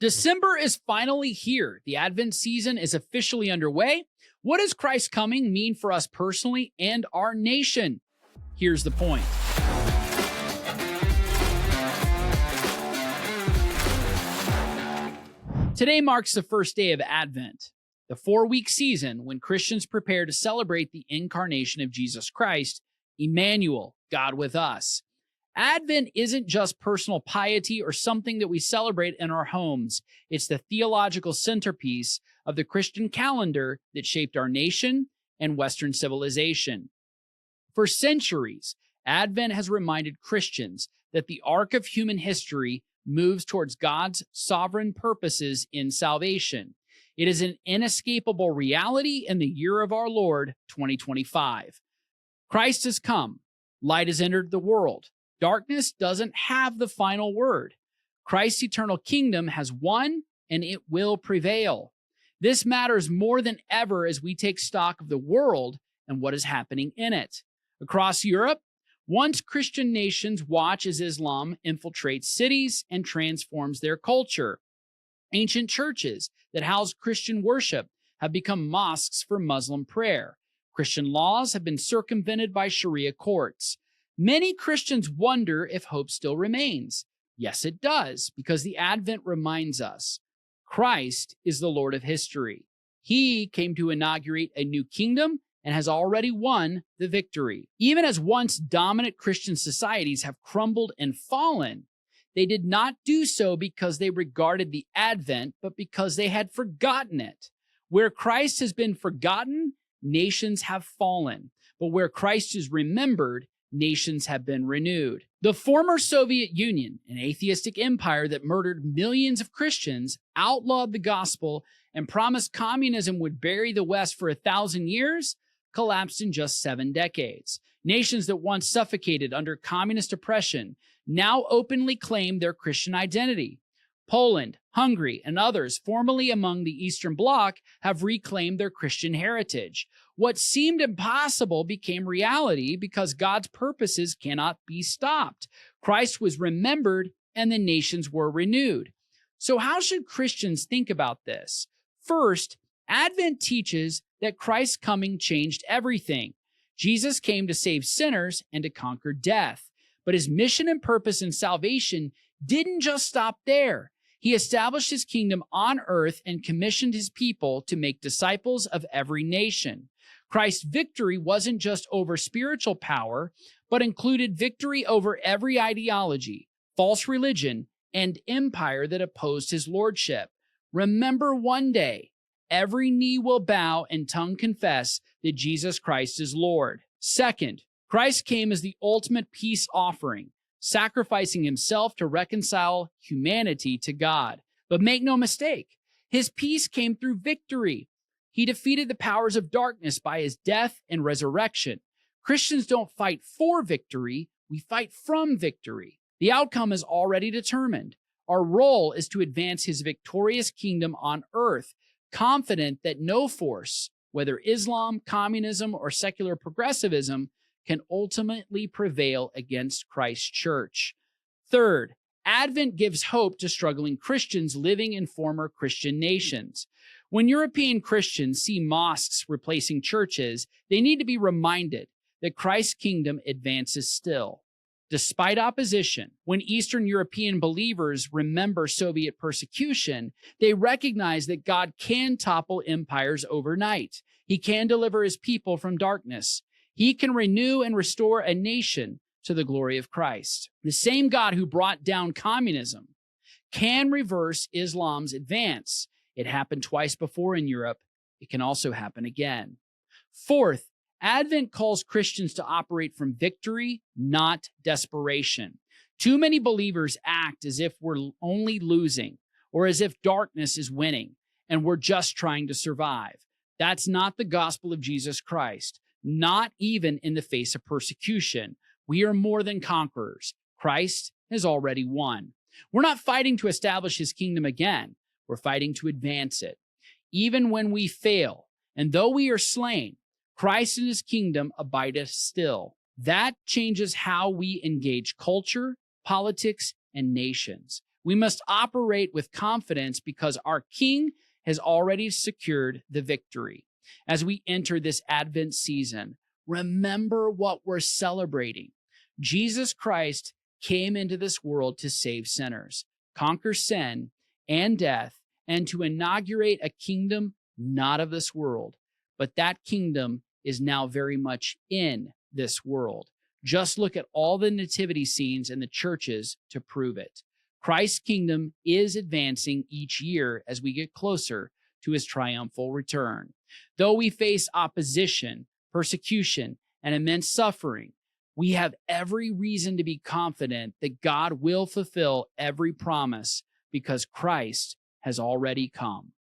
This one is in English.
December is finally here. The Advent season is officially underway. What does Christ's coming mean for us personally and our nation? Here's the point. Today marks the first day of Advent, the 4-week season when Christians prepare to celebrate the incarnation of Jesus Christ, Emmanuel, God with us. Advent isn't just personal piety or something that we celebrate in our homes. It's the theological centerpiece of the Christian calendar that shaped our nation and Western civilization. For centuries, Advent has reminded Christians that the arc of human history moves towards God's sovereign purposes in salvation. It is an inescapable reality in the year of our Lord, 2025. Christ has come. Light has entered the world. Darkness doesn't have the final word. Christ's eternal kingdom has won, and it will prevail. This matters more than ever as we take stock of the world and what is happening in it. Across Europe, once Christian nations watch as Islam infiltrates cities and transforms their culture. Ancient churches that house Christian worship have become mosques for Muslim prayer. Christian laws have been circumvented by Sharia courts. Many Christians wonder if hope still remains. Yes, it does, because the Advent reminds us Christ is the Lord of history. He came to inaugurate a new kingdom and has already won the victory. Even as once dominant Christian societies have crumbled and fallen, they did not do so because they regarded the Advent, but because they had forgotten it. Where Christ has been forgotten, nations have fallen. But where Christ is remembered, nations have been renewed. The former Soviet Union, an atheistic empire that murdered millions of Christians, outlawed the gospel, and promised communism would bury the West for 1,000 years, collapsed in just 7 decades. Nations that once suffocated under communist oppression now openly claim their Christian identity. Poland, Hungary, and others formerly among the Eastern Bloc have reclaimed their Christian heritage. What seemed impossible became reality because God's purposes cannot be stopped. Christ was remembered and the nations were renewed. So how should Christians think about this? First, Advent teaches that Christ's coming changed everything. Jesus came to save sinners and to conquer death. But his mission and purpose in salvation didn't just stop there. He established his kingdom on earth and commissioned his people to make disciples of every nation. Christ's victory wasn't just over spiritual power, but included victory over every ideology, false religion, and empire that opposed his lordship. Remember, one day, every knee will bow and tongue confess that Jesus Christ is Lord. Second, Christ came as the ultimate peace offering, sacrificing himself to reconcile humanity to God. But make no mistake, his peace came through victory. He defeated the powers of darkness by his death and resurrection. Christians don't fight for victory, we fight from victory. The outcome is already determined. Our role is to advance his victorious kingdom on earth, confident that no force, whether Islam, communism, or secular progressivism, can ultimately prevail against Christ's church. Third, Advent gives hope to struggling Christians living in former Christian nations. When European Christians see mosques replacing churches, they need to be reminded that Christ's kingdom advances still. Despite opposition, when Eastern European believers remember Soviet persecution, they recognize that God can topple empires overnight. He can deliver his people from darkness. He can renew and restore a nation to the glory of Christ. The same God who brought down communism can reverse Islam's advance. It happened twice before in Europe. It can also happen again. Fourth, Advent calls Christians to operate from victory, not desperation. Too many believers act as if we're only losing or as if darkness is winning and we're just trying to survive. That's not the gospel of Jesus Christ. Not even in the face of persecution. We are more than conquerors. Christ has already won. We're not fighting to establish his kingdom again. We're fighting to advance it. Even when we fail, and though we are slain, Christ and his kingdom abideth still. That changes how we engage culture, politics, and nations. We must operate with confidence because our King has already secured the victory. As we enter this Advent season, remember what we're celebrating. Jesus Christ came into this world to save sinners, conquer sin and death, and to inaugurate a kingdom not of this world, but that kingdom is now very much in this world. Just look at all the nativity scenes in the churches to prove it. Christ's kingdom is advancing each year as we get closer to his triumphal return. Though we face opposition, persecution, and immense suffering, we have every reason to be confident that God will fulfill every promise because Christ has already come.